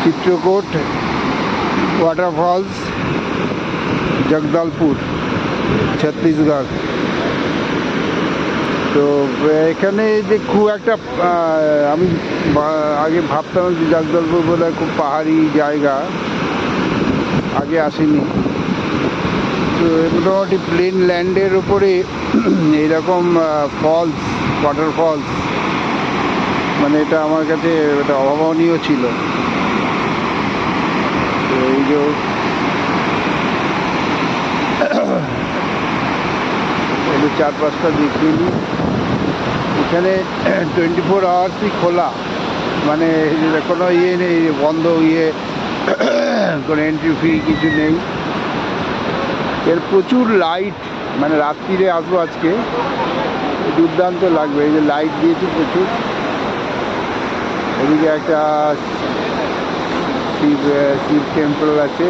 Chitrakoot waterfalls, Jagdalpur, Chhattisgarh. তো এখানে যে খুব একটা আমি আগে ভাবতাম যে জগদলপুর বোধহয় খুব পাহাড়ি জায়গা, আগে আসিনি। তো মোটামুটি প্লেন ল্যান্ডের উপরে এইরকম ফলস, ওয়াটারফলস, মানে এটা আমার কাছে এটা অভাবনীয় ছিল। তো এই যে একটু চারপাশটা দেখিয়ে নিই। এখানে 24 আওয়ার্সই খোলা, মানে কোনো ইয়ে নেই, বন্ধ ইয়ে, কোনো এন্ট্রি ফি কিছু নেই। এর প্রচুর লাইট, মানে রাত্রিরে আসবো আজকে, দুর্দান্ত লাগবে। এই যে লাইট দিয়েছি প্রচুর। এদিকে একটা শিব টেম্পল আছে,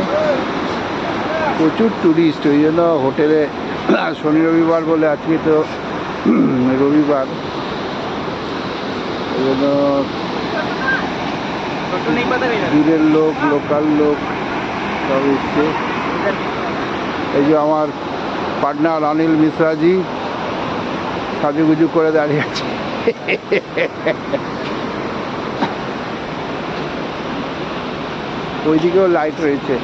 প্রচুর টুরিস্ট, ওই জন্য হোটেলে শনি রবিবার বলে, আজকে তো রবিবার, ওই জন্য দূরের লোক, লোকাল লোক সব এসছে। এই যে আমার পার্টনার অনিল মিশ্রাজি সাজুগুজু করে দাঁড়িয়ে আছে। ওইদিকেও লাইট রয়েছে।